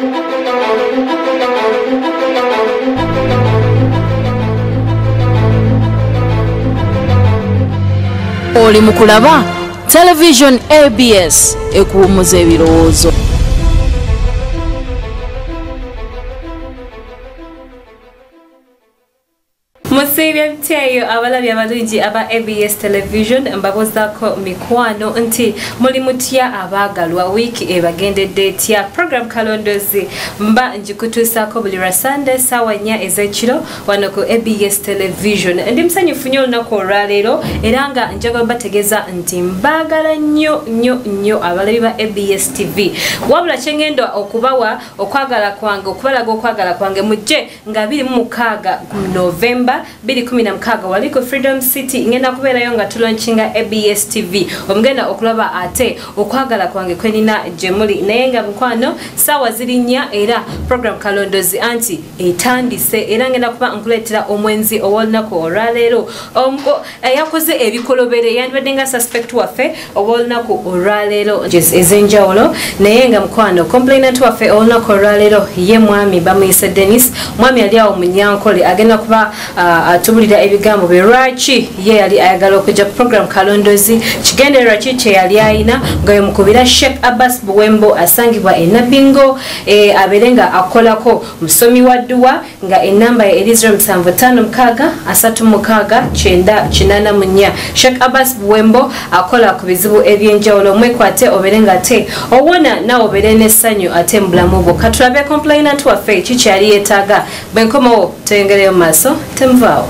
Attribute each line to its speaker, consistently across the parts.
Speaker 1: Oli mukulaba Television ABS ekuwumuza ebirowoozo.
Speaker 2: Musibye mteyo abalabi abalungi aba ABS Television mbabozako mikwano nti muli mutya abagalwa wiki ebagendedde etya program kalondozi mba njikutusako buli Sunday sawa 4 ezekiro wano ku ABS Television. Ndi msanyufu nnyo olunaku olwaleero era nga njagala bategeeza nti mbagala nnyo abalabi ba ABS TV. Wabula kyengenda okubawa okwagala kwange okubalaga okwagala kwange mujje nga 26 November 2016 waliko Freedom City ngenda kubeerayo nga tulanchinga ABS TV omugenda okulaba ate okwagala kwange kwenina jemuli naye nga mukwano sawa zirinya era program kalondozi anti etandise era ngenda kuba nkuletera omwenzi owolunaku olwaleero yakoze ebikolobere yandibadde nga suspect waffe owolunaku olwaleero ezenjawulo naye nga mukwano complainant waffe owolunaku olwaleero ye mwami bamuyise Dennis mwami ali awo munyankole agenda kuba atubulira ebigambo berwaki ye yali ayagala okujja program kalondozi kigendererwa ki kye yali ayina nga yemukubira Sheikh Abbas Buwembo asangibwa enabingo aberenga akolako musomi wa dduwa nga enamba ya Elizra 75363984 Sheikh Abbas Buwembo akola ku bizibu ebyenjawulo mwekwate oberenga te owona nawo berene sanyu ate mbulamu bwo katulabe complainant waffe ki kyali yetaaga bwenkomawo tengereyo maso temvao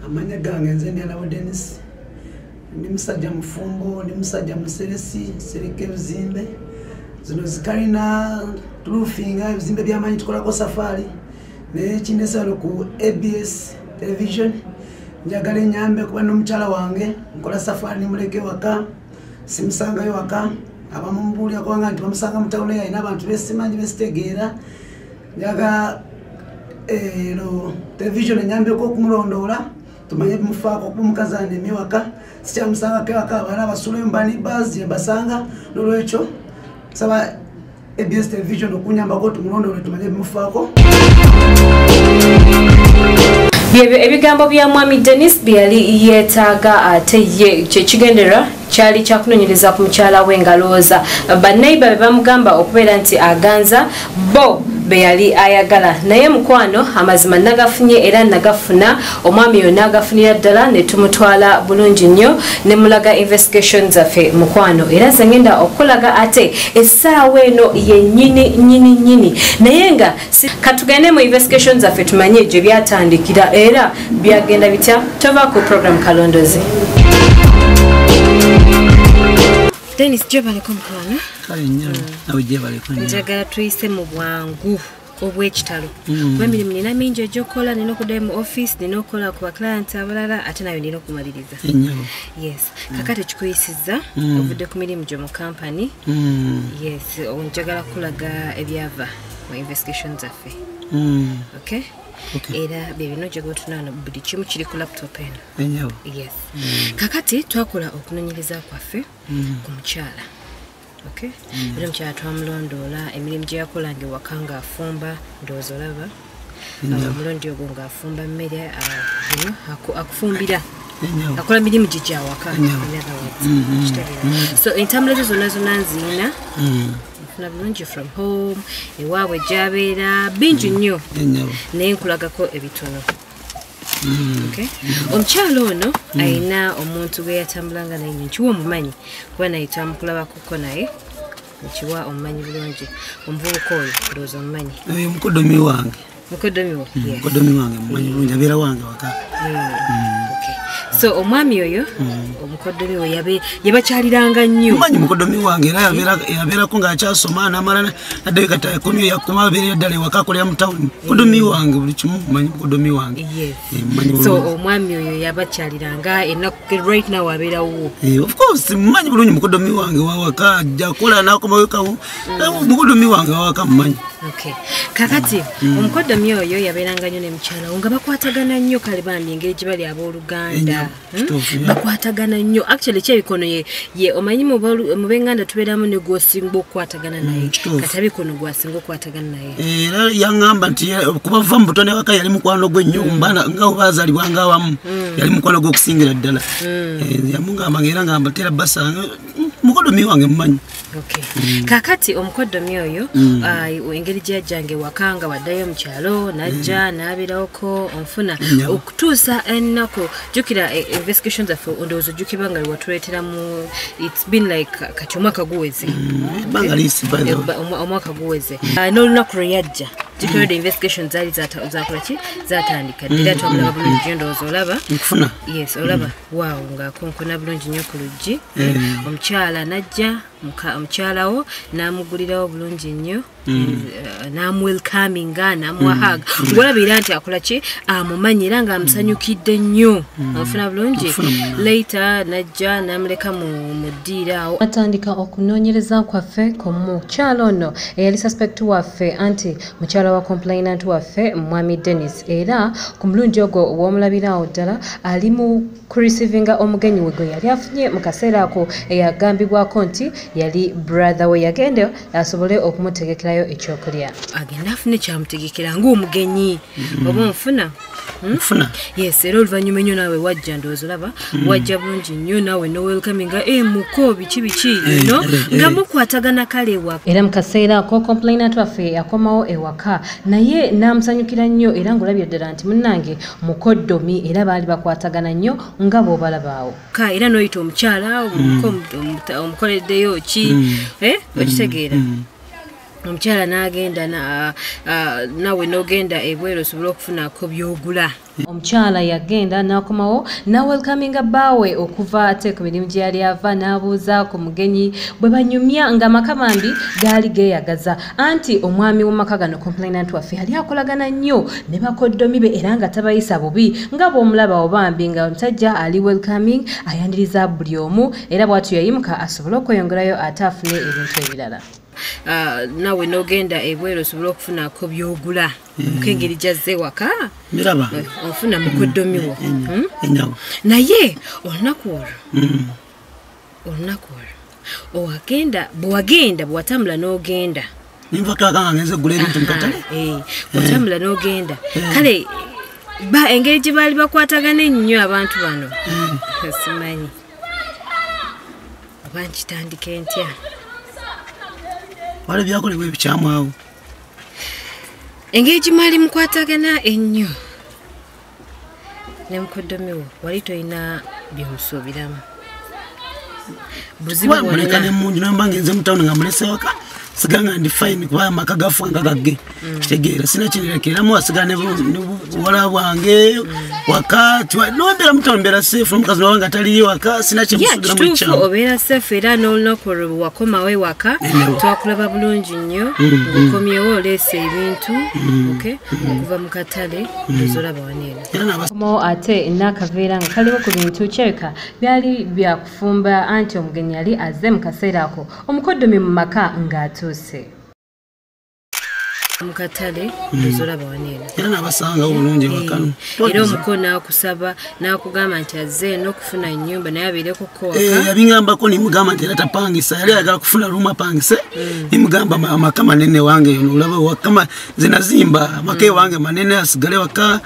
Speaker 3: amanya gange nze ndi alawo Dennis ndi musajja mufumbo ndi musajja museresi sereke bizimbe zino zikalina roofing bizimbe byamanyi tukolako safari ne kinesalo ku ABS Television njagala nyambe kuba n'omukyala wange nkola safari nimuleke waka simusangayo waka abamumbuulira kubanga nti bamusanga mu tawuni yalina abantu besimanyi besitegeera njaga no television nyambeko okumulondoola tumanye bimufaako okumukazi anemye waka sikyamusanga kewaka abaana abasula embani basi basanga nolwekyo saba ABS Television okunyambako tumulondoole tumanye bimufaako.
Speaker 2: Byebyo ebigambo bya mwami Dennis byali yeetaaga ate ye kyekigendera kyali kyakunoonyereza ku mukyala we ngalooza banneiba be bamugamba okubeera nti aganza bo be yali ayagala naye mukwano amazima nagafunye era nagafuna omwami yo nagafunira ddala ne tumutwala bulungi nnyo ne mulaga investigation zaffe mukwano era zengenda okulaga ate essaawa eno yennyini naye nga katugende mu investigation zaffe tumanye gye byatandikira era byagenda bitya tova ku program kalondozi. Dennis jebale komplana
Speaker 3: kanya nawe jebale konya
Speaker 2: njagala tuyise mu bwangu obw'ekitalo bwemirimu nina mingi egyokola nina okuddayo mu office nina okukola ku client abalala ate nayo nina okumaliriza yes kakati kikuyisizza ovudde ku mirimu gyo mu company yes njagala kulaga ebyava mu investigation zaffe okay era bebino gye gotunano buli kimu kiri ku laptop eno yes kakati twakola okunoonyereza kwaffe ku mukyala okay era omukyala twamulondoola emirimu gye yakolanga ewaka ng'afumba ndowooza olaba omulundi ogwo ng'afumba mmere akufumbira akola mirimu gye gyawaka so entambula ze zonna nziina nfuna bulungi from home ewaabwe gyabeera bingi nnyo naye nkulagako ebitono okay omukyala ono ayina omuntu gwe yatambulanga naye nkiwa omumanyi kuba naye twamukulabakoko naye nkiwa omumanyi bulungi omuvubuka oyo ndowooza omumanyi
Speaker 3: mukodomi wange
Speaker 2: mukodomi
Speaker 3: wange mumanyi bulungi abeera wange waka
Speaker 2: so omwami oyo omukodomi we yabakyaliranga nnyo
Speaker 3: manyi mukodomi wange era yabeerako ng'akyasoma n'amala naddayo kati akomyo yakoma abeera ddala ewaka akolera mu tawuni mukodomi wange buli kimu manyi mukodomi wange
Speaker 2: so omwami oyo yabakyaliranga ennaku right now abeerawo
Speaker 3: of course manyi bulungi mukodomi wange wawaka ajja kola n'akomayo kawo mukodomi wange wawaka mumanyi
Speaker 2: Okay. Kakati omukoddo myoyo yabeeranga nnyo ne mukyala nga bakwatagana nnyo kale bambi engeri gye bali abooluganda bakwatagana nnyo actually kyebikono ye omanyi mu b'enganda tubeeramu ne gwosinga okukwatagana naye katabi kono gwasinga okukwatagana naye
Speaker 3: era yaŋŋamba nti kuba va mu butone waka yali mukwano gwe nnyo nga baazaalibwanga awamu yali mukwano gwe okusingira ddala yamugamba era ngamba tera basanga mukoddomi wange mumanyi.
Speaker 2: Kakati omukoddomi oyo engeri gyajjange wakanga waddayo mukyalo najja n'abeerako onfuna okutuusa ennaku jjukira investigation zaffe ondowooza ojjukirwa nga watuleetera mu it's been like kati omwaka guweze omwaka guweze n'olunaku lwe yajja jjukira the investigation zaali zakolaki zatandika ddira twamulaba bulungi ndowooza olaba yes olaba waawo ng'akonkona bulungi nnyo ku luggi omukyala najja omukyalawo n'amugulirawo bulungi nnyo n'amuwelkaminga n'amuwahaga ng'olabira nti akola ki amumanyi era ng'amusanyukidde nnyo amufuna bulungi later najja n'amuleka mu ddiira awo atandika okunoonyereza kwaffe ku mukyala ono eyali suspect waffe anti mukyala wa complainant waffe mwami Dennis era ku mulundi ogwo w'omulabiraawo ddala ali mu kurecevinga omugenyi we gwe yali afunye mu kaseera ako eyagambibwako nti yali brother we yagenda asobole okumutegekerayo ekyokulya agenda afune kyamutegekera ng'omugenyi oba onfuna yes era oluvannyuma ennyo naawe wajja ndowooza olaba wajja bulungi nnyo naawe nowelkaminga muko biki no nga mukwatagana kale ewaka era mu kaseera ako complainant waffe yakomawo ewaka naye n'amusanyukira nnyo era ng'olabye ddala nti munnange mukoddomi era baali bakwatagana nnyo nga bw'obalabaawo era n'oyita omukyala omukoleddeyo ki okitegeera omukyala n'agenda naawe n'ogenda ebweru osobole okufunako by'ogula omukyala yagenda n'akomawo n'awelkaminga bbaawe okuva ate ku mirimu gye yali ava n'abuuza ku mugenyi bwe banyumya nga maka bambi gaali geeyagaza anti omwami w'amaka gano complainant waffe yali akolagana nnyo ne bakoddomi be era nga tabayisa bubi nga bw'omulaba bambi nga omusajja ali welcoming ayandiriza buli omu era bw'atyo yayimuka asobole okweyongerayo ate afune ebintu ebirala naawe n'ogenda ebweru osobole okufunako by'ogula nk'engeri gyazze waka ofuna mukoddomi wo naye olunaku olwo bwewatambula n'ogenda watambula n'ogenda kale engeri gye baali bakwatagana ennyo abantu bano simanyi oba nkitandike ntya
Speaker 3: wale byakolebwa ebikyamu awo
Speaker 2: engeri gimali mukwatagana ennyo ne mukoddomi wo wali tolina byomusuubiramu buzibu
Speaker 3: muleka nemungi nomba ngenze mutawuni nga mulese waka siganga ndi fine kuba amaka gafuanga gagge kitegeera sina kirekeramu asigana ne buwala bwange waka nombera mutombera safe omukazi wange ataliyo waka sina kimusudiramu ekyamu
Speaker 2: obeera safe era n'olunaku olwo wakomawo waka twakulaba bulungi nnyo okomyewo oleese ebintu okuva mu katale ezolaba waneeno ate n'akaveera nga kaliwo ku bintu kyeka byali byakufumba anti omugenyi yali azze mu kaseera ako omukoddomi mu maka ng'atuuse mukatale ezolaba waneeno
Speaker 3: era n'abasangawo bulungi wakano
Speaker 2: era omuko n'akusaba n'akugamba nti azze n'okufuna ennyumba naye abeereko waka
Speaker 3: yabingambako nimugamba nti era tapangisa yali ayagala kufuna lumu apangise nimugamba amaka manene wange olaba wakama zinazimba amaka wange manene asigale waka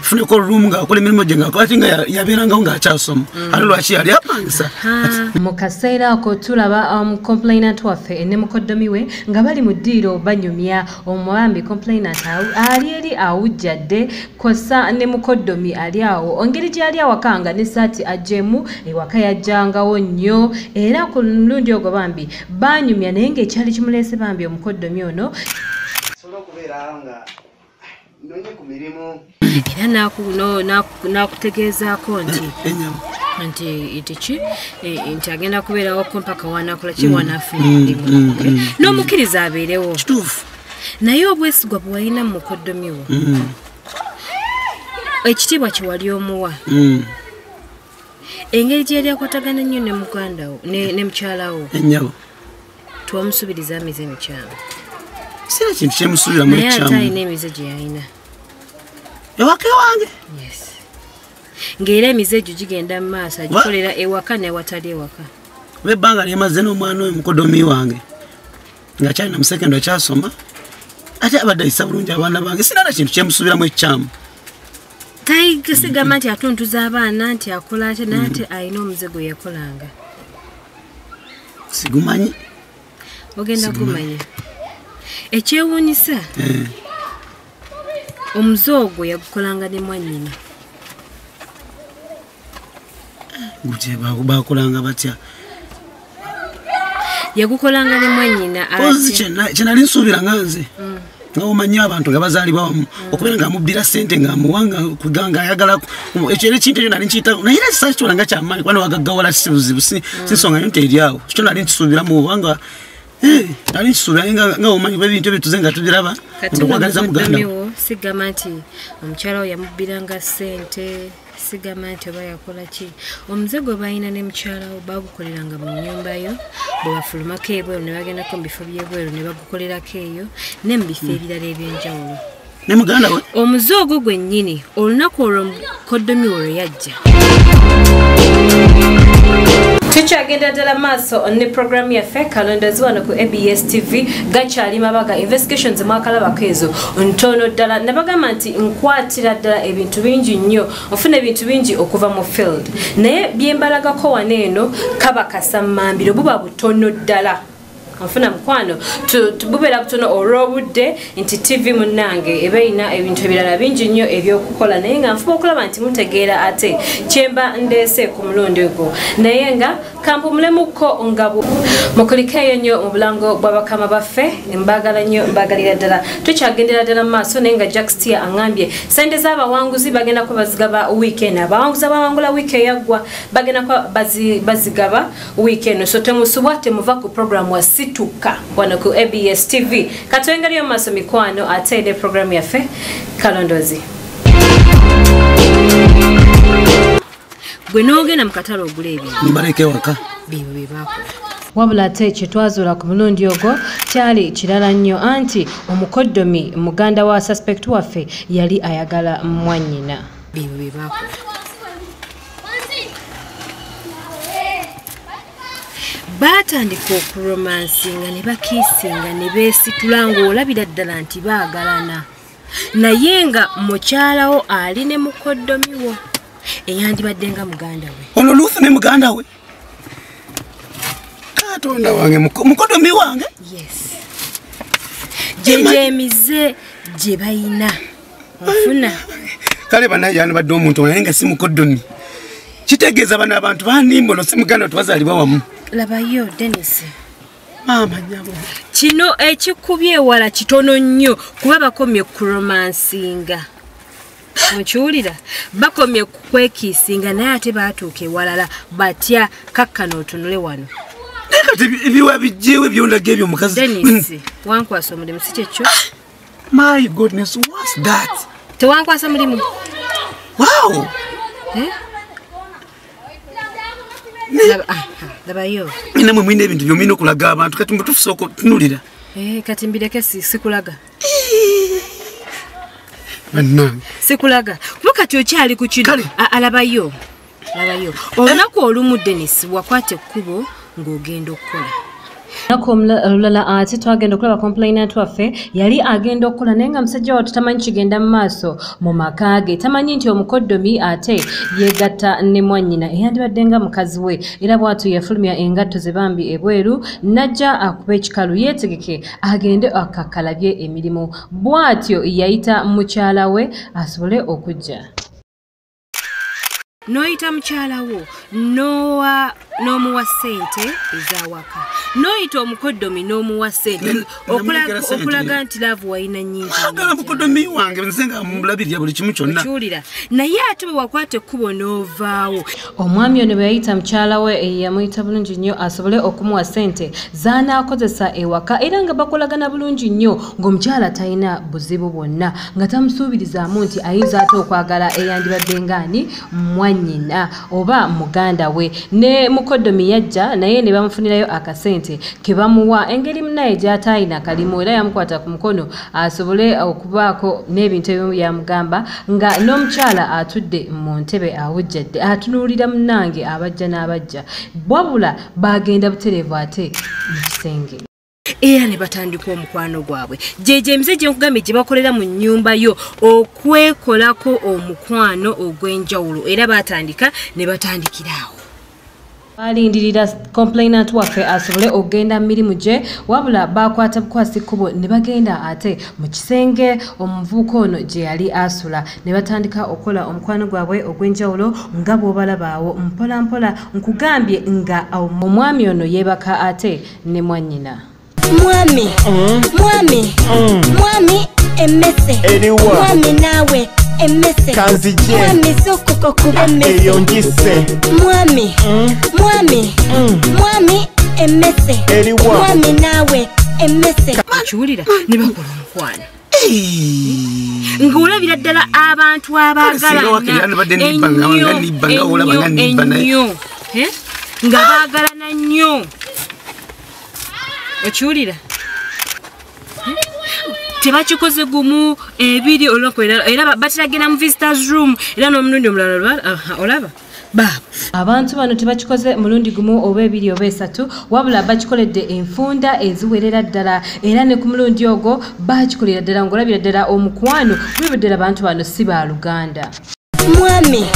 Speaker 3: funeko lumu ng'akola emirimu gye ng'akola ati nga yabeerangawo ng'akyasoma ate lwaki yali apangisa mu kaseera ako tulaba complainant waffe ne mukoddomi we nga bali mu ddiiro banyumya omwambi complainant ali eri awujjadde kosa ne mukoddomi ali awo engeri gyali awakanga ne saati ajjemu ewaka yajjangawo nnyo era ku mulundi ogwo bambi banyumya naye ng'ekyali kimuleese bambi omukoddomi ono era n'akutegeezaako nti agenda kubeerawo mpaka wanaakola ki wanaafuna emirimu n'omukkiriza abeerewo naye obwesigwa bwe walina mu mukoddomi wo ekitiibwa kye wali omuwa engeri gye yali akwatagana nnyo ne muganda wo ne mukyala wo ennyabo
Speaker 2: twamusubiriza amize emikyamu
Speaker 3: sina kintu kyemusubira mu
Speaker 2: naye
Speaker 3: kyamu
Speaker 2: ate alina emize gye yalina
Speaker 3: ewaka wange
Speaker 2: yes ng'era emize egyo gigenda mu maaso agikolera ewaka n'ewatali ewaka
Speaker 3: bebbanga lyemaze n'omwana oyo mukodomi wange nga kyalina mu sekendo akyasoma ate abadde ayisa bulungi abaana bange sina na kintu kyemusubiramu ekyamu
Speaker 2: tayisigamba nti atuntuza abaana nti akola ate naye ate alina omuze gwe yakolanga
Speaker 3: sigumanyi
Speaker 2: ogenda kumanya ekyewuunyisa omuze ogwo yagukolanga ne mwannyina
Speaker 3: gutye bakolanga batya
Speaker 2: yagukolanga ne mwannyina
Speaker 3: kyenali nsuubira nga nze nga omanyi abantu nga bazaalibwa wamu okubeera nga amubbira ssente ngaamuwanga kuganga ayagala ekyo era ekintu ekyo nali nkiyita naye era sakikiwala nga kyamaanyi kubana wagaggawala si buzibu sinsonga nyo nti eri awo kyo nali nkisuubiramu obanga nali nkisuubira nga omanyi ebintu ebyo tuze nga tubiraba okwagaliza muganda
Speaker 2: sigamba nti omukyala we yamubbiranga ssente sigamba nti oba yakola ki omuze gwe balina ne mukyala we bagukoleranga mu nnyumba yo bwe bafulumako ebweru ne bagendako mu bifo by'ebweru ne bagukolerako eyo ne mu bifo ebirala eby'enjawulo
Speaker 3: ne muganda we
Speaker 2: omuze ogwo gwennyini olunaku olwo mukoddomi olwo yajja tukyagenda ddala maaso ne programu yaffe kalondozi wano ku ABS TV gakyali mabaga investigations mwakalabako ezo ntono ddala nabagamba nti nkwatira ddala ebintu bingi nnyo nfuna ebintu bingi okuva mu field naye byembalagako wano eno kaba kasammambiro buba butono ddala nfuna mukwano tububeera butono olw'obudde nti TV munnange eba erina ebintu ebirala bingi nnyo ebyokukola naye nga nfuba okulaba nti mutegeera ate kyemba ndeese ku mulundi ogwo naye nga kampumulemuko nga mukulikeeyo nnyo mu bulango bw'abakama baffe mbaagala nnyo mbaagalira ddala tukyagendera ddala mu maaso naye nga Jackstia aŋŋambye sente z'abawanguzi bagenda ko bazigaba weekend abawanguzi abawangula wiiki eyaggwa bagenda ko bazigaba weekend so temusubwa temuva ku programu wa situka wano ku ABS TV katwengalyo maaso mikwano ate ne programu yaffe kalondozi gwe n'ogenda mu katale ogula ebintu
Speaker 3: mbaleke waka
Speaker 2: bibyo bye baakola wabula ate kyetwazuula ku mulundi ogwo kyali kirala nnyo anti omukoddomi muganda wa suspect waffe yali ayagala mwannyina bibyo bye baakola baatandika okuromansinga ne bakiisinga ne beesitula ng'olabira ddala nti baagalana naye nga mukyalawo ali ne mukoddomi wo eyandibadde nga muganda we
Speaker 3: ono Ruth ne muganda we katonda wange mukoddomi wange
Speaker 2: yes gyegyemize gye bayina ofuna
Speaker 3: kale banaye yanibadde omuntu naye nga si mukoddomi kitegeeza bano abantu banimba ono si muganda tubazaalibwa wamu
Speaker 2: labayo Dennis
Speaker 3: mama nyabo
Speaker 2: kino ekikubye ewala kitono nnyo kuba bakomye kuromansinga mukiwulira bakomye kukwekiisinga naye ate baatuuka ewalala batya kakkano otunule wano
Speaker 3: kati ebiwa bijjeewo ebyondaga ebyo mukazi
Speaker 2: Dennis wankwasa omulimu si kyekyo
Speaker 3: my goodness what's that
Speaker 2: tewankwasa mulimu
Speaker 3: wow
Speaker 2: labayo
Speaker 3: ina mwe mwine ebintu byomina okulaga abantu kati mbutufusa okutunulira
Speaker 2: kati mbireke sikulaga
Speaker 3: bannange
Speaker 2: sikulaga kuba kati okyali ku kino alabayo olunaku olumu Dennis wakwata ekkubo ng'ogenda okukola nako olulala ate twagenda okulaba complainant waffe yali agenda okukola naye nga musajja wattu tamanyi kigenda mu maaso mu maka ge tamanyi nti omukoddomi ate yeegatta ne mwannyina eyandibadde nga mukazi we era bw'atyo yafulumya engatto ze bambi ebweru n'ajja akuba ekikalu yeetegeke agende akakalabye emirimu bw'atyo yayita mukyala we asobole okujja noyita mukyalawo n'omuwa ssente ezawaka noyita omukoddomi n'omuwa ssente okulaga nti laavu wayina nnyingi
Speaker 3: agala mukoddomi wange nze nga mulabirira buli kimu kyonna
Speaker 2: okiwulira naye ate bwe wakwata ekkubo n'ovaawo omwami ono bwe yayita mukyala we yamuyita bulungi nnyo asobole okumuwa ssente z'anaakozesa ewaka era nga bakolagana bulungi nnyo ng'omukyala talina buzibu bwonna nga tamusuubirizaamu nti ayinza ate okwagala eyandibadde ngaani mwannyina oba muganda we ne mukoddomi yajja naye ne bamufunirayo akasente akasente kebamuwa engeri munaye gy'atayina kalimu era yamukwata ku mukono asobole okubaako n'ebintu ebimu yamugamba nga n'omukyala atudde mu ntebe awujjadde atunuulira munnange abajja n'abajja wabula bagenda butereevu ate mu kisenge.
Speaker 4: Era ne batandika omukwano gwabwe jeje emize gye nkugambye gye bakolera mu nnyumba yo okwekolako omukwano ogw'enjawulo era batandika ne batandikiraawo.
Speaker 2: Balindirira complainant waffe asobole okugenda mu mirimu gye wabula bakwata bukwasi kkubo ne bagenda ate mu kisenge omuvubuka ono gye yali asula ne batandika okukola omukwano gwabwe ogw'enjawulo nga bw'obalabaawo mpola mpola nkugambye nga omwami ono yeebaka ate ne mwannyina.
Speaker 5: Mwami, mwami, emese. Mwami nawe, emese.
Speaker 6: Kanzije.
Speaker 5: Mwami sokoko kuba emese.
Speaker 6: Eyongise.
Speaker 5: Mwami, mwami, emese. Mwami nawe, emese.
Speaker 4: Kiwulira ne bakola omukwano. Ng'olabira ddala abantu abaagalana ennyo nga baagalana nnyo. Okiwulira tebakikoze gumu ebiri olunaku era batiragenda mu visitors room era n'omulundi omulala olaba baabo
Speaker 2: abantu bano tebakikoze mulundi gumu oba ebiri oba esatu wabula bakikoledde enfunda eziwerera ddala era ne ku mulundi ogwo bakikolera ddala ng'olabira ddala omukwano gulabira ddala abantu bano si ba Luganda.
Speaker 5: Mwami,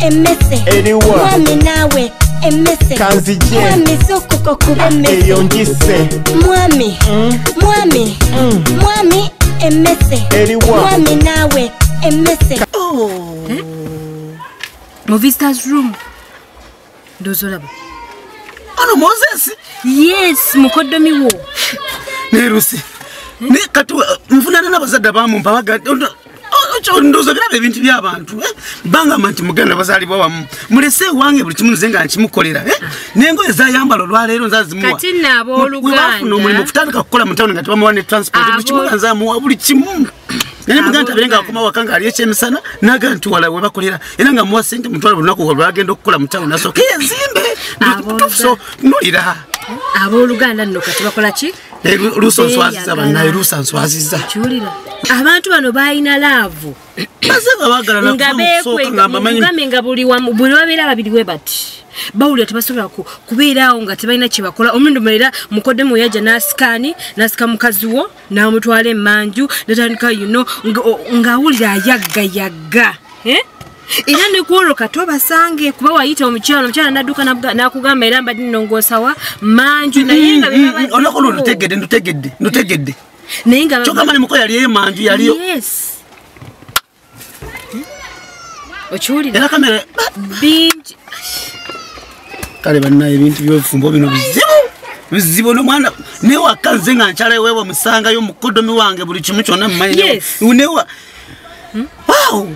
Speaker 5: emese. Mwami nawe, emese.
Speaker 6: Kanzije.
Speaker 5: Mwami sokoko kuba emese.
Speaker 6: Eyongise.
Speaker 5: Mwami, emese. Mwami nawe, emese.
Speaker 4: mu visitors room ndozolaba
Speaker 3: Ano Moses?
Speaker 4: Yes, mukoddomi wo.
Speaker 3: Ne Lucy. Ne katu mfunana n'abazadde bamumpa bagadde. Ndozo birabe ebintu by'abantu banga manti muganda bazalibwa wamu mulese wange buli kimu nzenga nkimukolera nengo ezayambalo lwaleero nzazimuwa
Speaker 4: kati nabo Oluganda
Speaker 3: no mulimo kutandika kukola mu town ngati bamuwane transport buli kimu nzamuwa buli kimu ne muganda birenga akoma wakanga ali echemisana naga nti wala we bakolera era nga muwa sente mutwala bulunako olwagenda okukola mu town nasoke ezimbe so nolira
Speaker 4: abo Oluganda nno kati bakola ki
Speaker 3: Lusanswaziza banaye Lusanswaziza
Speaker 4: kiwulira abantu bano bayina laavu
Speaker 3: bazaba bagala na
Speaker 4: kugambe nga buli wabeera babiri we bati bawulira tebasobola kubeeraawo nga tebalina kye bakola omulundi mulera mukoddomi we yajja n'asika mukazi wo n'amutwala emmanju natandika ng'awulira ayaggayagga era ne kuolwo kati obasange kuba wayita omukyala n'adduka n'akugamba era mbadde nnongoosawa manju naye nga
Speaker 3: olako ndutegedde
Speaker 4: naye nga
Speaker 3: kyokama ne muko yali emanju yaliyo
Speaker 4: okiwulira
Speaker 3: era kamera
Speaker 4: bingi
Speaker 3: kale bannaye ebintu by'obufumbo bino bizibu n'omwana newaka nze nga nkyala eweewa musangayo mukoddomi wange buli kimu kyonna mumanya newa wow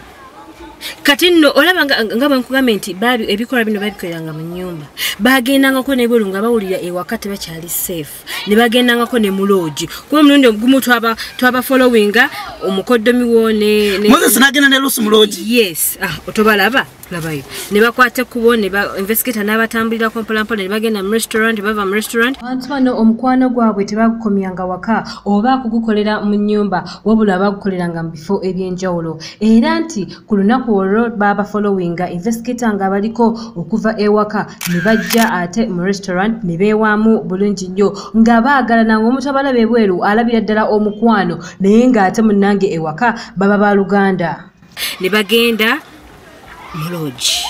Speaker 4: kati nno olaba nga bwe nkugambye nti ebikola bino babikoleranga mu nnyumba bagendangako nebweru nga bawulira ewaka tebakyali safe ne bagendangako ne mu lodge kuba omulundi ogumu twaba followinga omukoddomi wo
Speaker 3: Moses n'agenda ne Lucy mu lodge
Speaker 4: yes otobalaba labayo ne bakwata ekkubo ne investigator n'abatambulira mpolampola ne bagenda mu restaurant bava mu restaurant.
Speaker 2: Abantu bano omukwano gwabwe tebagukomyanga waka oba kugukolera mu nnyumba wabula bagukoleranga mu bifo eby'enjawulo era nti ku lunaku olwo baba followinga investigator nga baliko okuva ewaka ne bajja ate mu restaurant ne beewaamu bulungi nnyo nga baagalana ng'omutabala bebweru alabira ddala omukwano naye ng'ate munnange ewaka baba ba Luganda
Speaker 4: ne bagenda mu lodge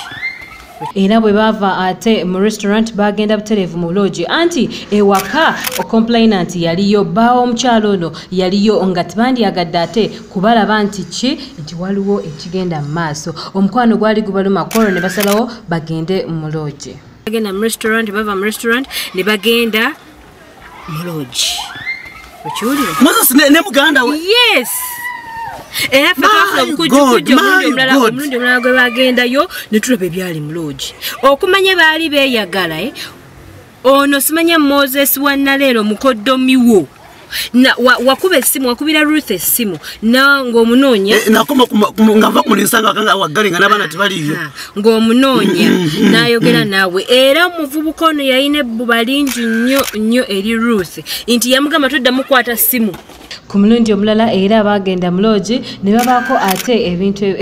Speaker 2: era bwe bava ate mu restaurant bagenda butereevu mu lodge anti ewaka ocomplainant yaliyo baawo omukyalo ono yaliyo nga tebandyagadde ate kubalaba nti waliwo ekigenda mu maaso omukwano gwali gubaluma kolo ne basalawo bagende mu lodge
Speaker 4: bagenda mu restaurant bava mu restaurant ne bagenda mu lodge okiwulira
Speaker 3: Moses ne muganda we
Speaker 4: yes era omulundi omulala gwe bagendayo ne tulaba ebyali mu lodge okumanya baali beeyagala ono simanya Moses wa Naleero mukoddomi wo na wakuba essimu wakubira Ruth essimu na ng'omunoonya
Speaker 3: nakoma ngava kumulinsanga kanga wagalinga n'abaana tebaliyo
Speaker 4: ng'omunoonya n'ayogera naawe era omuvubuka ono yalina ebbuba lingi nnyo eri Ruth nti yamugamba toddamu kwata ssimu ku mulundi omulala era bagenda mu lodge ne babaako ate ebintu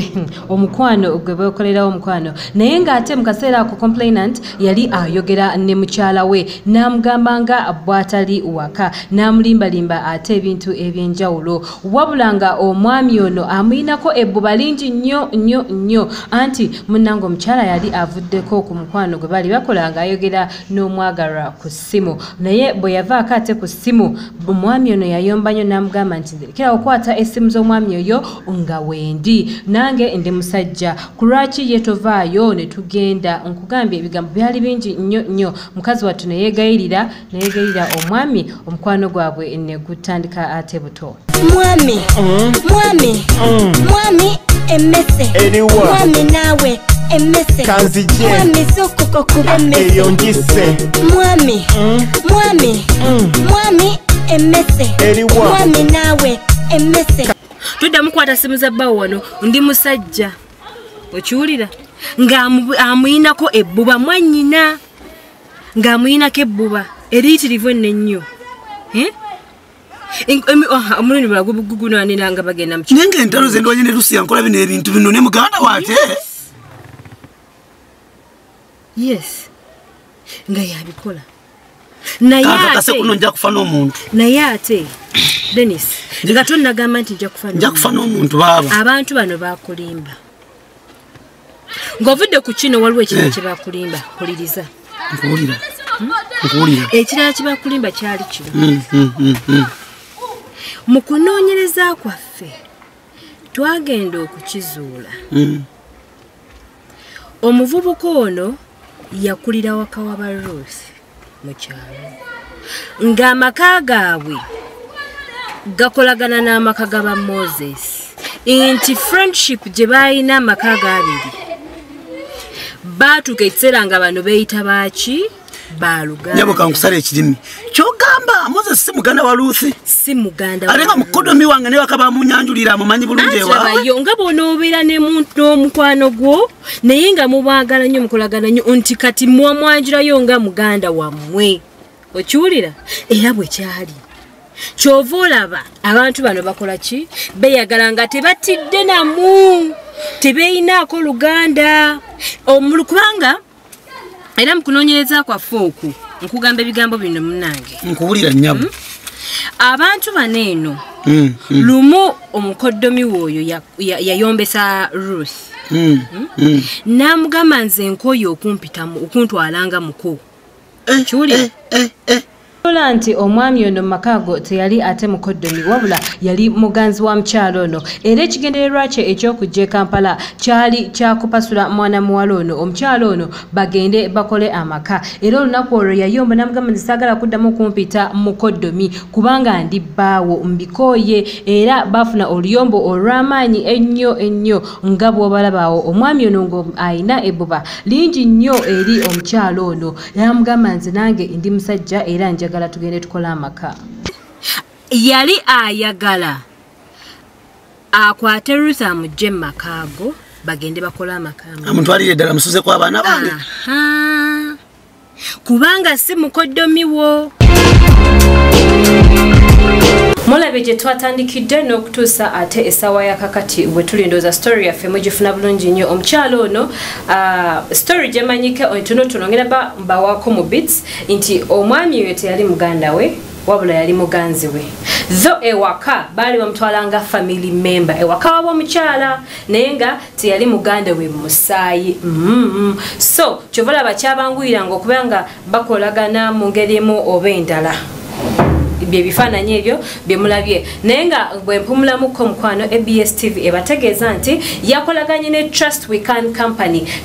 Speaker 4: omukwano gwe bakolerawo omukwano naye ng'ate mu kaseera ako complainant yali ayogera ne mukyala we n'amugamba nga bw'atali waka n'amulimbalimba ate ebintu eby'enjawulo wabula nga omwami ono amuyinako ebbuba lingi nnyo anti munnange omukyala yali avuddeko ku mukwano gwe bali bakola ng'ayogera n'omwagalwa ku ssimu naye bwe yavaako ate ku ssimu omwami ono yayomba nnyo n'amugamba nti kera okwata essimu z'omwami oyo nga wendi nange ndi musajja ku lwaki ye tovaayo ne tugenda nkugambye ebigambo byali bingi nnyo mukazi wattu ne yeegayirira omwami omukwano gwabwe ne gutandika ate buto
Speaker 5: mwami emmese mwami naawe emmese
Speaker 6: kanzije
Speaker 5: mwami sokoko kuba emmese
Speaker 6: eyo ngise
Speaker 5: mwami emmese mwami naawe emmese
Speaker 4: tudda mukwata simu za bbawo wano ndi musajja okiwulira ng'amuyinako ebbuba mwannyina ng'amuyinako ebbuba eriyitirivu ennyo omulundi bula gugunanira nga bagenda mu
Speaker 3: naye ng'entalo ze ndwanye ne Lucia nkola bino ebintu bino ne muganda waate
Speaker 4: yes nga yabikola naye ate Dennis nga tonnagamba nti nja kufa
Speaker 3: n'omuntu baaba
Speaker 4: abantu bano bakulimba ng'ovudde ku kino waliwo ekirala kye bakulimba kuliriza
Speaker 3: nkuwulira
Speaker 4: ekirala kye bakulimba kyali kino mu kunoonyereza kwaffe twagenda okukizuula omuvubuka ono yakulira waka wa Ruth mu kyalo ng'amaka gaabwe gakolagana n'amaka gaba Moses nti friendship gye balina amaka gabiri baatuka ekiseera nga bano beeyita baaki baluganda
Speaker 3: nyabo kankusala ekirimi kyogamba Moses si muganda wa Ruth
Speaker 4: si muganda
Speaker 3: ate nga mukodomi wange ne wakaba munyanjulira mumanyi bulungi ewa
Speaker 4: yo nga bw'onoobeera n'omukwano gwo naye nga mubaagala nnyo mukolagana nnyo nti kati mwamwanjulayo nga muganda wammwe okiwulira era bwe kyali kyova olaba abantu bano bakola ki beeyagala nga tebatidde namu tebeeyinaako luganda kubanga era mukunoonyereza kwaffe oku nkugamba ebigambo bino munnange
Speaker 3: nkuwulira nnyabo
Speaker 4: abantu bano eno lumu omukoddomi w'oyo yayombesa Ruth n'amugamba nze nkoyo okuntwalanga muko kiwulira Ola nti omwami ono makago teyali ate mukoddomi wabula yali muganzi wa mukyalo ono era ekigendererwa kye ekyokujja Kampala kyali kyakupasula mwana muwala ono omukyalo ono bagende bakole amaka era olunaku olwo yayomba n'amugamba nti saagala kuddamu kumpita mukoddomi kubanga ndi bbaawo mbikooye era bafuna oluyombo olw'amaanyi ennyo nga bw'obalabaawo omwami ono ng'ayina ebbuba lingi nnyo eri omukyalo ono n'amugamba nze nange ndi musajja era njagala tugende tukola amaka yali ayagala akwate Ruth amugye mu makaago bagende bakola amaka
Speaker 3: amutwalire ddala musuze kw'abaana bange
Speaker 4: kubanga si mukoddomi wo
Speaker 2: Mulabe gye twatandikidde n'okutuusa ate essaawa ya kakati bwe tulindooza story yaffe mugifuna bulungi nnyo omukyalo ono story gye manyike otunotono ngenda mbawaako mu bits nti omwami oyo teyali muganda we wabula yali muganzi we zo ewaka baali bamutwalanga family member ewaka wabo omukyala naye nga teyali muganda we musaayi so kyovala bakyabanguyiranga okuba nga bakolagana mu ngeri emu oba endala bye bifaananyi ebyo bye mulabye naye nga bwe mpumulamuko mukwano ABS TV ebategeeza nti yakolaganye ne Trust We Can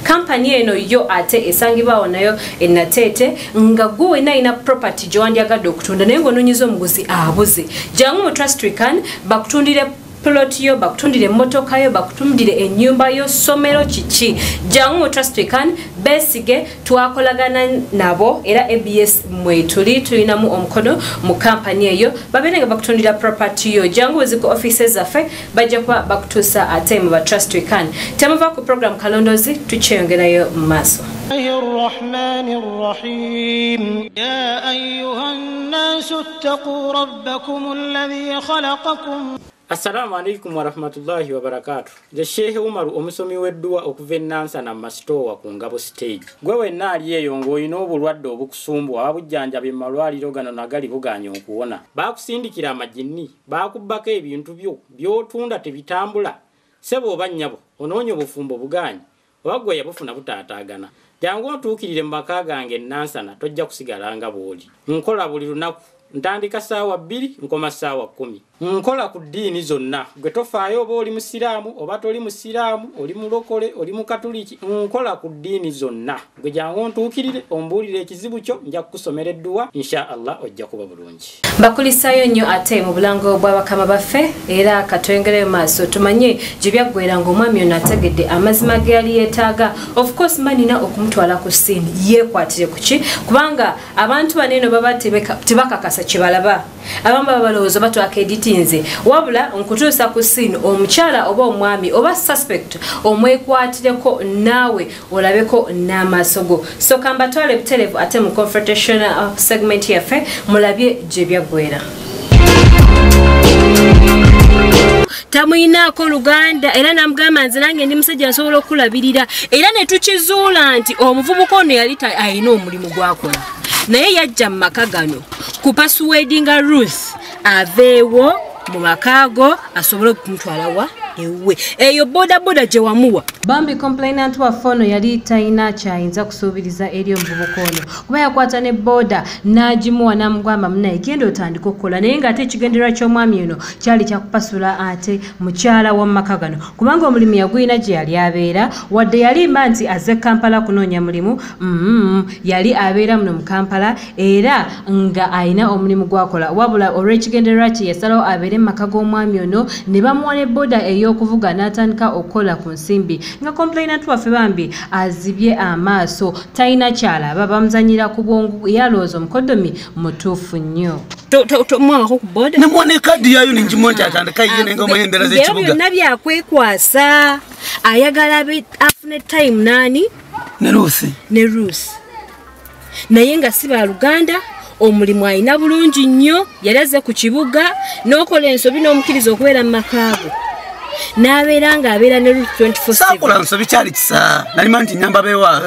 Speaker 2: company eno yo ate esangibwawo nayo enateete nga gwe wena ina property gy'owandyagadde okutunda naye ng'onoonyiza omuguzi abuze jangu mu Trust We Can bakutundire plot yo bakutundire motoka yo bakutundire ennyumba yo somero kiki jangu mu Trust We Can besige twakolagana nabo era ABS mwe tulinamu omukono mu company eyo babenga bakutundira property yo jangu ziko offices zaffe bajja kwa bakutusa ate mu Trust We Can tamuva ku program kalondozi tucheyongerayo maso
Speaker 6: الرحمن الرحيم يا أيها الناس اتقوا ربكم الذي خلقكم
Speaker 7: Assalamu alaikum wa rahmatullahi wa barakatuh. Je Sheikh Umaru omusomi weddua okuvenansa na mastowa ku Ngabo stage. Gwewe nali eyo ng'olina obulwadde obukusumbu abujjanja bye malwaliro gano nagali buganya okuwona. Bakusindikira amajini, bakubbako ebintu byo byotunda tebitambula. Sebo obanyabo ononyo bufumbo buganyi. Wagwe yabufuna butaataagana. Jangu otuukirire mu maka gange nansana tojja kusigala nga bw'oli. Nkola buli lunaku ntandika saawa 2 nkoma saawa 10. Nkola ku ddiini zonna gwe tofaayo oba oli musiraamu oba toli musiraamu oli mulokole oli mukatuliki nkola ku ddiini zonna gwe jangu ntuukirire ombuulire ekizibu kyo nja kukusomera edduwa insha Allah ojja kuba bulungi.
Speaker 2: Bakulisayo nnyo ate mu bulango bw'abakama baffe era katwengere maaso tumanye gye byaggwera ng'omwami ono ategedde amazima ge yali yeetaaga of course manina okumutwala ku ssiini yeekwatire ku ki kubanga abantu baneeno baba tebakakasa kye balaba abamu baba balowooza oba twakaeditinze wabula nkutuusa ku ssiini omukyala oba omwami oba suspect omwekwatireko naawe olabeko n'amaaso go so kambatwale buterevu ate mu confrontation segment yaffe mulabye gye byaggwera.
Speaker 4: Tamuyinaako Luganda era namugamba nze nange ndi musajja nsobola okulabirira era ne tukizuula nti omuvubuka ono yali alina omulimu gwakola naye yajja mu maka gano kupasuwedinga Ruth aveewo mu makaago asobole okumutwalawa ewe eyo boda gye wamuwa
Speaker 2: Bambi complainant wa fono yali taina kyayinza kusuubiriza eri omuvubuka ono kuba yakwata ne boda n'agimuwa n'amugamba munaye genda otandika okukola naye ng'ate ekigendererwa ky'omwami ono kyali kyakupasula ate mukyala wa maka gano kubanga omulimu yagwina gye yali abeera wadde yalimba nti azze Kampala kunoonya mulimu yali abeera muno mu Kampala era nga ayina omulimu gwakola wabula olw'ekigendererwa kye yasalawo abeere mu maka g'omwami ono ne bamuwa ne boda ey'okuvuga n'atandika okukola ku nsimbi nga complainant waffe Bambi azibye amaaso talina kyalaba bamuzanyira ku bwongu yalooza omukodomi mutuufu nnyo
Speaker 4: mwako ku boda
Speaker 3: namwana kadi yayo ningimonti atandika yiye nenga endera z'ekibuga
Speaker 4: byonna byakwekwasa ayagala afune time nani
Speaker 3: ne Ruth
Speaker 4: naye nga si ba Luganda omulimu ayina bulungi nnyo yali azze ku kibuga n'okola ensobi n'omukkiriza okubeera mu makaago n'abeera ng'abeera ne Ruth 24/7
Speaker 3: sakola nsobi kyali kisa nalima nti nyamba bewa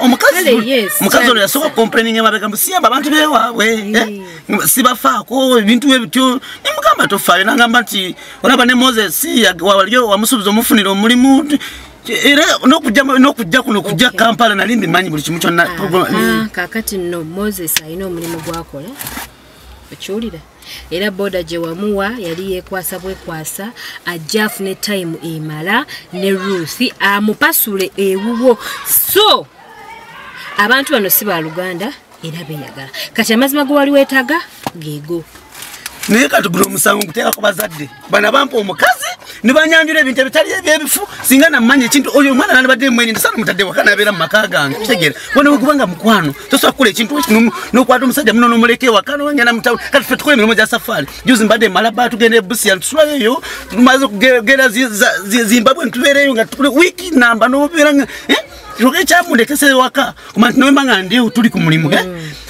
Speaker 3: omukazi ono yasooka complaining emabega musiyamba abantu bewaabwe sibafaako ebintu ebityo nemugamba tofaayo nagamba nti olaba ne Moses waliyo wamusuubiza omufunira omulimu era n'okujja kuno kujja Kampala nali mbimanyi buli kimu kyonna
Speaker 4: kakati nno Moses alina omulimu gwakola okiwulira era boda gye wamuwa yali yeekwasa bwekwasa ajja afune time emala ne Ruth amupasule ewuwo so abantu bano si ba Luganda era beeyagala kati amazima ge wali weetaaga geego
Speaker 3: naye kati guno omusango nguteeka ku bazadde bana bampa omukazi ne banyanjula ebintu ebitali ebyebifu singa nammanya ekintu oyo omwana nandibadde mwerinda sana mutadde waka nabeera mu maka gange kitegeera wona wekubanga mukwano tosobola kukola ekintu n'okwata omusajja muno n'omuleka ewaka n'owanyana mu tawuni kati ffe tukola emirimu gya safaari juzi mbadde malaba tugenda e Busia tusulayo eyo tumaze okugenda Zimbabwe nitubeereyo nga tukole wiiki namba n'obeera nga Roke chamulekese waka kuma nobanga ndiyo tuli ku mulimu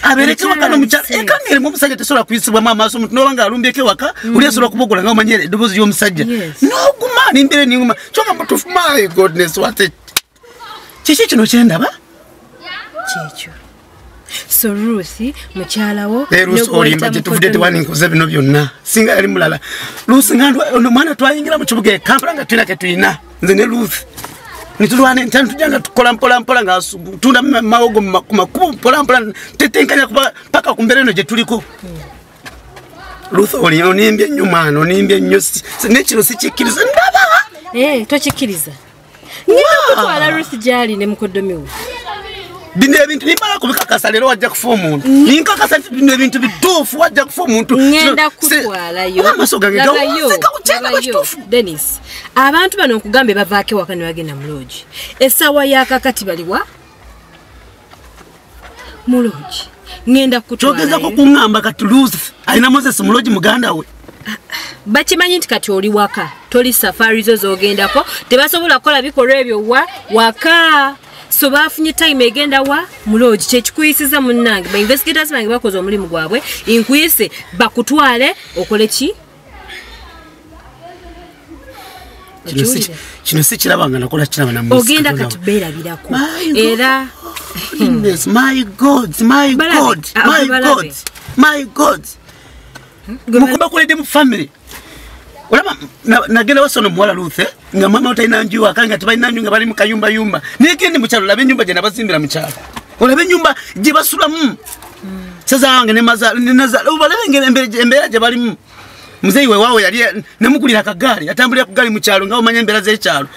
Speaker 3: abereke waka no mucha ekangere mu musajja tesola kwisibwa mama so nobanga alumbeke waka uliyesola kubogola nga omanyere dobozi yo musajja no kumani mbere ni nguma choka mutufu my goodness what it chichi kino kyenda ba
Speaker 4: chicho so Ruth mukyalawo
Speaker 3: Ruth olimba tuvudde wani nkoze bino byonna singa yali mulala Ruth ngandwa ono mwana twayingira mu kibuga Kampala nga twina ketuyina nze ne Ruth nitulwane ntanu tujanga tukola mpola nga tunda mawogo makubu mpola tetenkanya kuba paka kumbere no je tuliko Ruth oli onimbye nyuma onimbye nnyo nekiro sikikiriza ndaba
Speaker 4: tochikiriza ngira kutwala Ruth jali ne mukodomiwo
Speaker 3: bino ebintu bimala kubikakasa leero wajja kufa omuntu ninkakasa bino ebintu bituufu wajja kufa omuntu
Speaker 4: ngenda kutwalayo
Speaker 3: amaso gange
Speaker 4: Dennis abantu bano okugambe bavaake waka ne bagenda mu lodge essaawa yakakati baliwa mu lodge ngenda kutwalayo
Speaker 3: kyogezako kuŋŋamba kati Ruth alina Moses mu lodge muganda we
Speaker 4: bakimanyi nti kati oli waka toli safari zo zogendako tebasobola kukola bikolwa ebyo waka so bafunye time egenda wa muloji kyekikuyisiza munnange ba investigators bange bakoze omulimu gwabwe inkuyise bakutwale okole ki
Speaker 3: kino si kirabanga nakola kiraba na Moses
Speaker 4: ogenda kati beerabirako era
Speaker 3: my god mukuba kulede mu family olama nagenda wasono muwala Ruth nga mama utaina nju akanga tibaina nju nga bali mu kayumba yumba nigende mu kyalo labe nyumba je nabazimbira mu kyalo olabe nyumba je basulamu sasa wange ne maza ubalabe ngene embera je bali mu muzeyi we wawe yali namukulira kagari atambulira ku gali mu kyalo nga omanya embera ze kyalo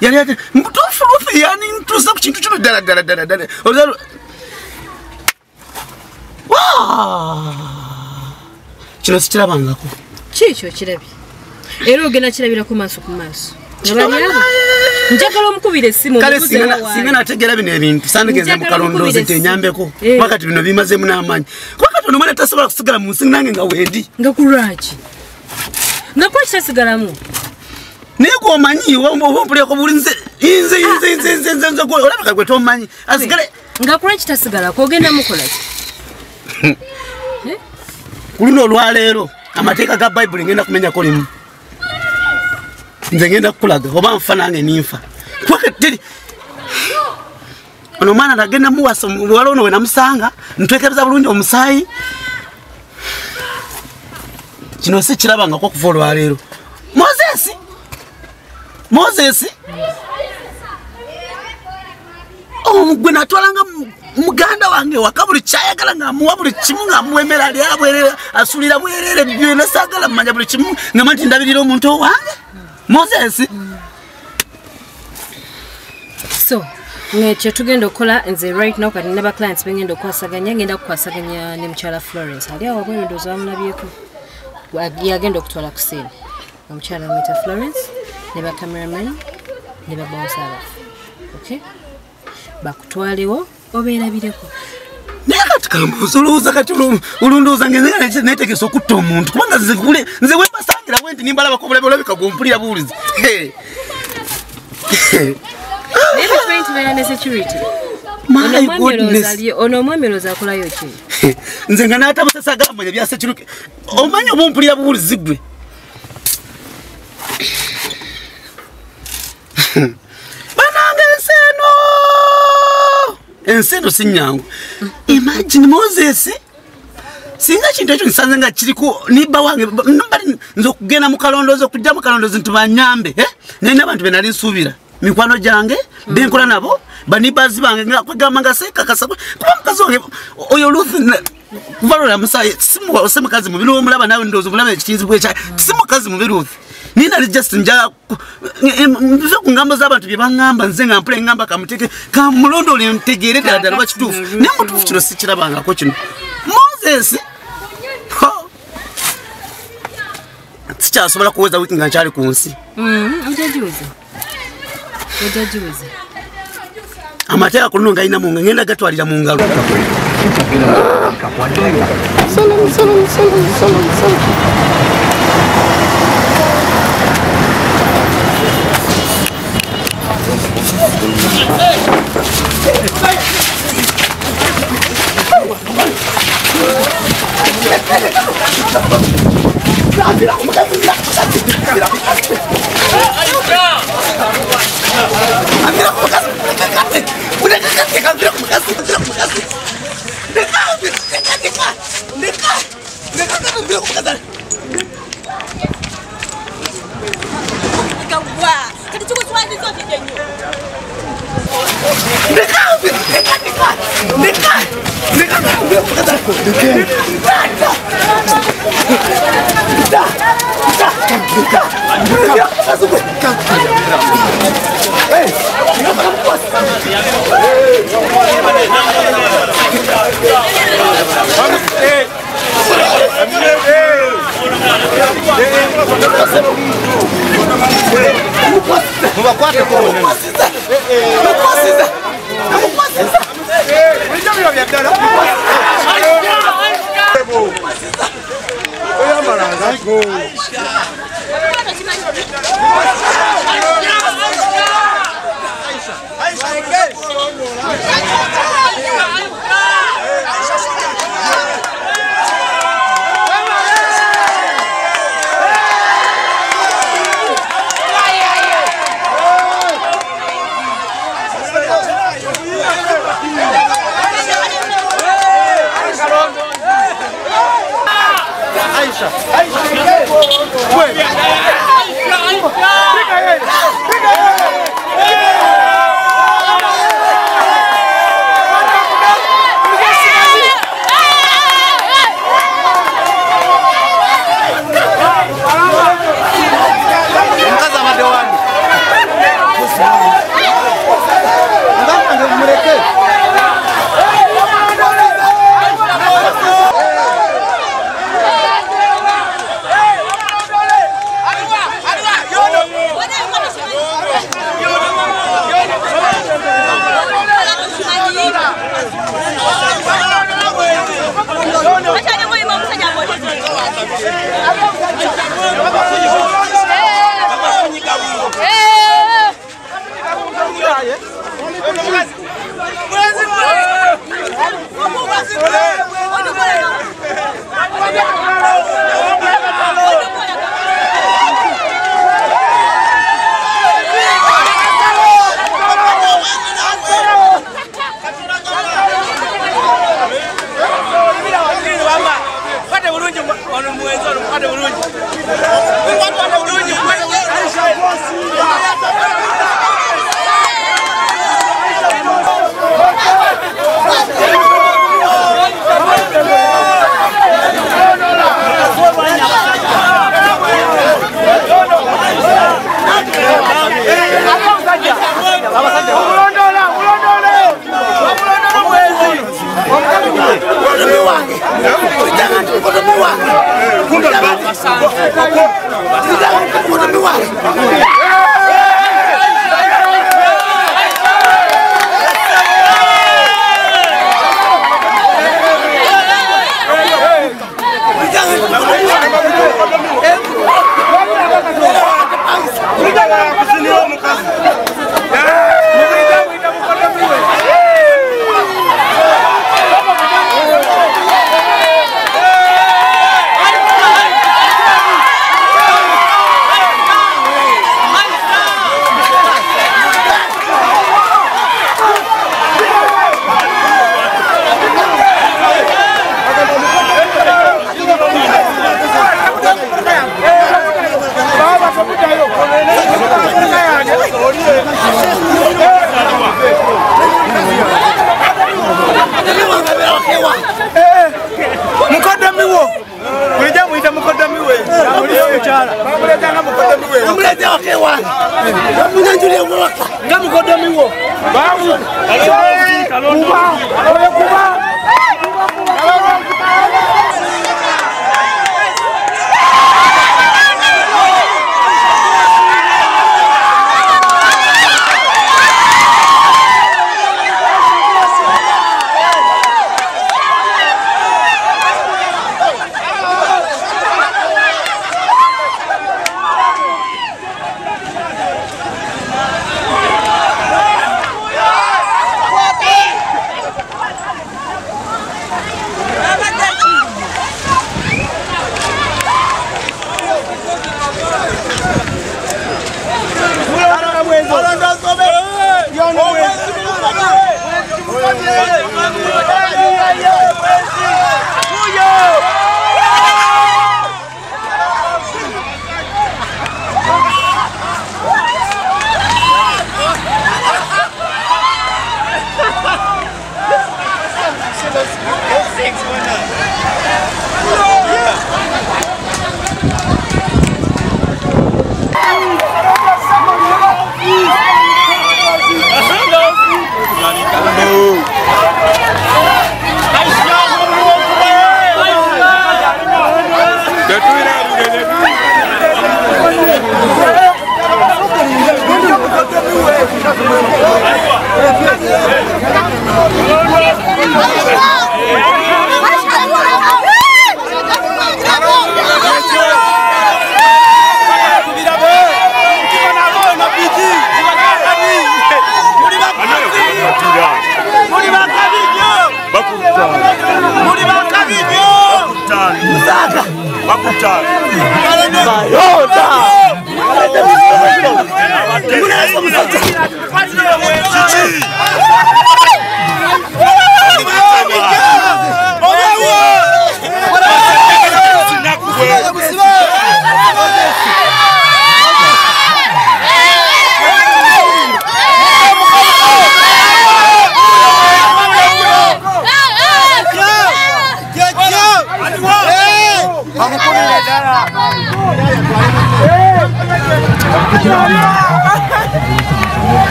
Speaker 3: yali ati mtufu Ruth yani ntuza ku kintu kino dala olalo kino sikirabangako
Speaker 4: kikyo kirabi era ogenda kirabira ku maaso njagala omukubira essimu
Speaker 3: kale singa nategeera bino ebintu sandigeze mu kalondoozi tenyambeko wakati bino bimazeemu n'amaanyi wakati ono mwana tasobola kusigala mu nsi nange nga wendi
Speaker 4: nga kulwaki nga kuba kitasigalamu
Speaker 3: naye gwomanyi ompuleko buli nze olabika gwe tomanyi asigale
Speaker 4: nga kuba kitasigalako ogenda mukolaki
Speaker 3: kuluno olwaleero amateeka ga Bible ngenda kumenyako limu nze ngenda kukulaga oba nfa nange ninfa ono mwana nagenda muwasa wala ono we namusanga ntwekebeza bulungi omusaayi kino si kirabangako okuva olwaleero Moses gwe natwalanga muganda wange waka buli kyayagala nga amuwa buli kimu nga amuwemera ali abwerere asulira bwerere byonna saagala mmanya buli kimu nga manti ndabirira omuntu owange Moses
Speaker 4: so nekyo tugenda okukola nze right now kati naba clients bengenda okwasaganya ngenda kukwasaganya ne mukyala Florence ali awo abwe ndoza bamulabyeko yagenda okutwala ku scene omukyala amwita Florence ne ba cameraman ne ba bouncer okay bakutwalewo obeerabireko
Speaker 3: naye kati kambuuza kati olundooza ngenze netegesa okutta omuntu kubanga nze webasangira wenti nimbalabako obulabe olabika gwompulira buwulizi
Speaker 4: ono omwami olooza akolayo ki
Speaker 3: nze nga natabusasagala manya bya security omanya obumpulira buwulizi gwe banange enseno sinyangu imagine Moses singa kintu ekyo nsanze nga kiriko niba wange mbali nzokugenda mu kalondoozi okujja mu kalondoozi ntubanyambe naye n'abantu benali nsuubira mikwano gyange benkola nabo banibazi bange nga kwegamba nga sekakasa kuba mukazi wange oyo Ruth kuvalora musaye simuwase mukazi mubi n'omulaba nawe ndowooza omulaba ekitinzibwa ekya simukazi mubi Ruth nina just nja nze ku ngambo z'abantu bye baŋŋamba nze nga mpula eŋŋamba kamuteke kamulondo ole ntegeere ddala lwa kituufu naye mutuufu kino sikirabangako kino Moses sikyasobola kuweza wiiki nga nkyali ku nsi amateeka ku luno ngayina munga ngenda gatwalira mu ngalo Hey!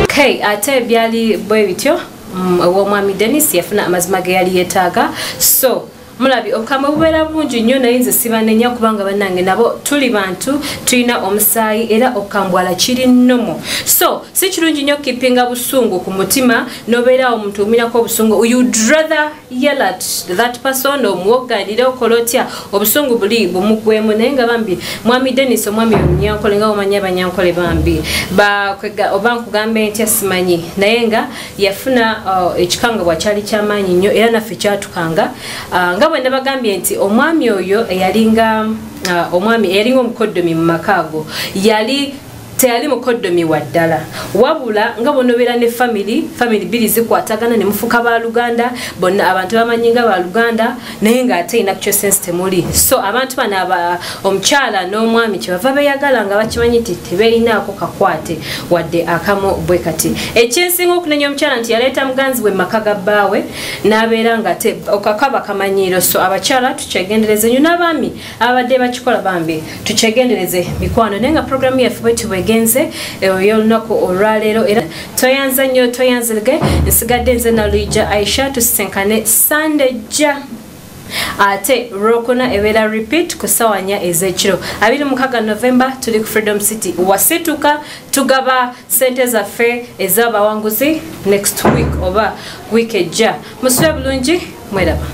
Speaker 2: Okay, ate byali bwe bityo omwami Dennis yafuna amazima ge yali yeetaaga. So mulabi obukama bubeera bungi nnyo naye nze sibanenya kubanga bannange nabo tuli bantu tulina omusaayi era okukambwala kiri nnomo. So si kirungi nnyo kipinga busungu ku mutima nobeera omuntu omirako obusungu. You'd rather yell at that person omuwoganire okola otya obusungu buli bumugwemu naye nga bambi mwami Dennis omwami omunyankole nga omanya abanyankole bambi oba nkugambe ntya simanyi naye nga yafuna ekikangabwa kyali kyamaanyi nnyo era naffe kyatukanga nga bwe nabagambye nti omwami oyo eyalinga omukoddomi mu makaago teyali mukoddomi wa ddala wabula nga bonobeera ne family bbiri zikwatagana ne mufuka ba Luganda bonna abantu bamanyi nga ba Luganda naye nga ate ina kyo sense temuli. So abantu bana omukyala n'omwami kyebava beyagala nga bakimanyi nti tebeyinaako kakwate wadde akamu bwe kati. Ekyensinga okunenya omukyala nti yaleeta muganzi we maka ga bbaawe n'abeera nga okakaba kamanyiiro. So abakyala tukyegendereze nnyo n'abaami abadde bakikola bambi tukyegendereze mikwano naye nga programu yaffe bwe tubwege genze yolunaku olwaleero era toyanza nnyo toyanzirige nsigadde nze na Luija Aisha tusisenkane Sunday jja ate rokona ebeera repeat ku ssaawa 4 ez'ekiro 26 November tuli ku Freedom City wasituka tugaba sente zaffe ez'abawanguzi next week oba week ejja musube bulungi mweraba.